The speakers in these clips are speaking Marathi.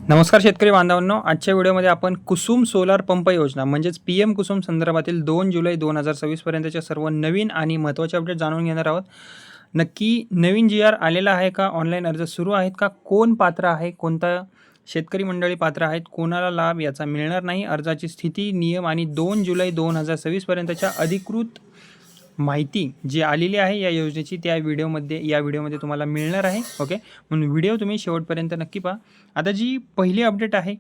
नमस्कार शेतकरी बांधवांनो, आजच्या व्हिडिओमध्ये आपण कुसुम सोलार पंप योजना म्हणजेच PM कुसुम संदर्भातील 2 जुलै 2026 पर्यंतच्या सर्व नवीन आणि महत्त्वाचे अपडेट जाणून घेणार आहोत. नक्की नवीन GR आलेला आहे का? ऑनलाईन अर्ज सुरू आहेत का? कोण पात्र आहे? कोणता शेतकरी मंडळी पात्र आहेत? कोणाला लाभ याचा मिळणार नाही? अर्जाची स्थिती, नियम आणि 2 जुलै 2026 पर्यंतच्या अधिकृत माहिती जी आलेली आहे या योजनेची या व्हिडिओमध्ये तुम्हाला मिळणार आहे. ओके, म्हणून व्हिडिओ तुम्ही शेवटपर्यंत नक्की पहा. आता जी पहिली अपडेट आहे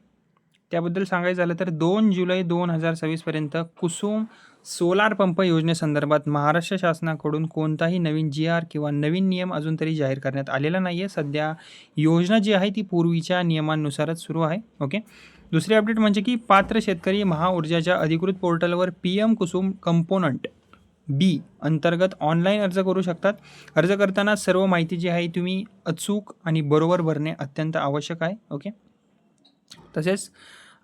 त्याबद्दल सांगायचं झालं तर 2 जुलै 2026 पर्यंत कुसुम सोलार पंप योजनेसंदर्भात महाराष्ट्र शासनाकडून कोणताही नवीन GR किंवा नवीन नियम अजून तरी जाहीर करण्यात आलेला नाही आहे. सध्या योजना जी आहे ती पूर्वीच्या नियमांनुसारच सुरू आहे. ओके, दुसरी अपडेट म्हणजे की पात्र शेतकरी महाऊर्जाच्या अधिकृत पोर्टलवर PM कुसुम कंपोनंट B अंतर्गत ऑनलाईन अर्ज करू शकतात. अर्ज करताना सर्व माहिती जी आहे तुम्ही अचूक आणि बरोबर भरणे अत्यंत आवश्यक आहे. ओके, तसेच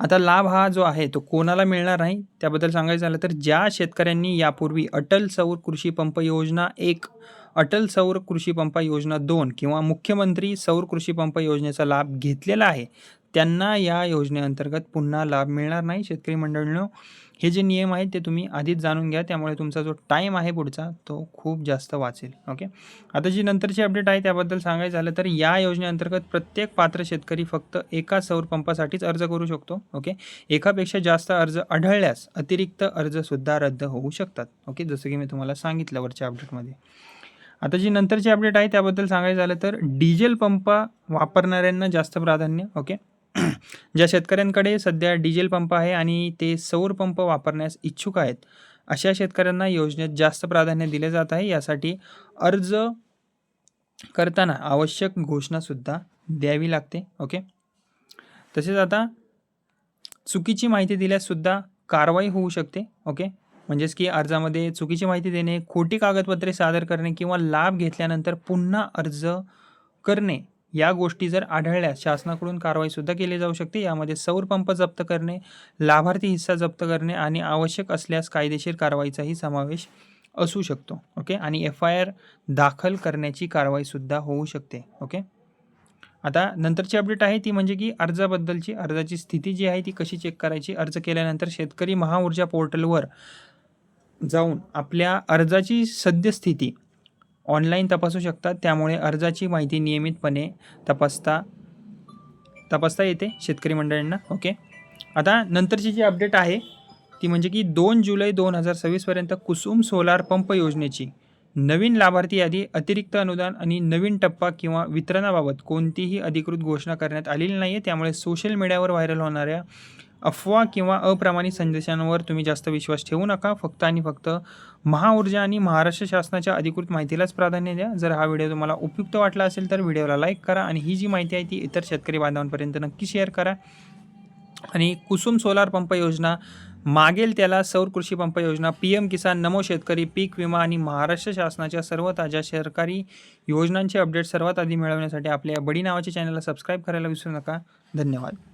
आता लाभ हा जो आहे तो कोणाला मिळणार नाही त्याबद्दल सांगायचं झालं तर ज्या शेतकऱ्यांनी यापूर्वी अटल सौर कृषी पंप योजना 1, अटल सौर कृषी पंप योजना 2 किंवा मुख्यमंत्री सौर कृषी पंप योजनेचा लाभ घेतलेला आहे त्यांना या योजनेअंतर्गत पुन्हा लाभ मिळणार नाही. शेतकरी मंडळींनो, हे जे नियम आहेत ते तुम्ही आधीच जाणून घ्या, त्यामुळे तुमचा जो टाईम आहे पुढचा तो खूप जास्त वाचेल. ओके, आता जी नंतरची अपडेट आहे त्याबद्दल सांगायचं झालं तर या योजनेअंतर्गत प्रत्येक पात्र शेतकरी फक्त एका सौर पंपासाठीच अर्ज करू शकतो. ओके, एकापेक्षा जास्त अर्ज आढळल्यास अतिरिक्त अर्जसुद्धा रद्द होऊ शकतात. ओके, जसं की मी तुम्हाला सांगितलं वरच्या अपडेटमध्ये. आता जी नंतरची अपडेट आहे त्याबद्दल सांगायचं झालं तर डिझेल पंप वापरणाऱ्यांना जास्त प्राधान्य. ओके, ज्या शेतकऱ्यांकडे सध्या डिझेल पंप आहे आणि ते सौर पंप वापरण्यास इच्छुक आहेत अशा शेतकऱ्यांना योजनेत जास्त प्राधान्य दिले जात आहे. यासाठी अर्ज करताना आवश्यक घोषणासुद्धा द्यावी लागते. ओके, तसेच आता चुकीची माहिती दिल्याससुद्धा कारवाई होऊ शकते. ओके, म्हणजेच की अर्जामध्ये चुकीची माहिती देणे, खोटी कागदपत्रे सादर करणे किंवा लाभ घेतल्यानंतर पुन्हा अर्ज करणे या गोष्टी जर आढळल्यास शासनाकडून कारवाईसुद्धा केली जाऊ शकते. यामध्ये सौर पंप जप्त करणे, लाभार्थी हिस्सा जप्त करणे आणि आवश्यक असल्यास कायदेशीर कारवाईचाही समावेश असू शकतो. ओके, आणि FIR दाखल करण्याची कारवाईसुद्धा होऊ शकते. ओके, आता नंतरची अपडेट आहे ती म्हणजे की अर्जाची स्थिती जी आहे ती कशी चेक करायची. अर्ज केल्यानंतर शेतकरी महाऊर्जा पोर्टलवर जाऊन आपल्या अर्जाची सद्यस्थिती ऑनलाईन तपासू शकतात. त्यामुळे अर्जाची माहिती नियमितपणे तपासता येते शेतकरी मंडळींना. ओके, आता नंतरची जी अपडेट आहे ती म्हणजे की 2 जुलै 2026 पर्यंत कुसुम सोलार पंप योजनेची नवीन लाभार्थी यादी, अतिरिक्त अनुदान आणि नवीन टप्पा किंवा वितरणाबाबत कोणतीही अधिकृत घोषणा करण्यात आलेली नाही आहे. त्यामुळे सोशल मीडियावर व्हायरल होणाऱ्या अफवा किंवा अप्रामाणिक संदेशांवर तुम्ही जास्त विश्वास ठेवू नका. फक्त आणि फक्त महाऊर्जा आणि महाराष्ट्र शासनाच्या अधिकृत माहितीलाच प्राधान्य द्या. जर हा व्हिडिओ तुम्हाला उपयुक्त वाटला असेल तर व्हिडिओला लाईक करा आणि ही जी माहिती आहे ती इतर शेतकरी बांधवांपर्यंत नक्की शेअर करा. आणि कुसुम सोलार पंप योजना मागेल त्याला सौर कृषी पंप योजना, PM किसान, नमो शेतकरी, पीक विमा आणि महाराष्ट्र शासनाच्या सर्व ताज्या सरकारी योजनांचे अपडेट सर्वात आधी मिळवण्यासाठी आपल्या बडी नावाच्या चॅनलला सबस्क्राईब करायला विसरू नका. धन्यवाद.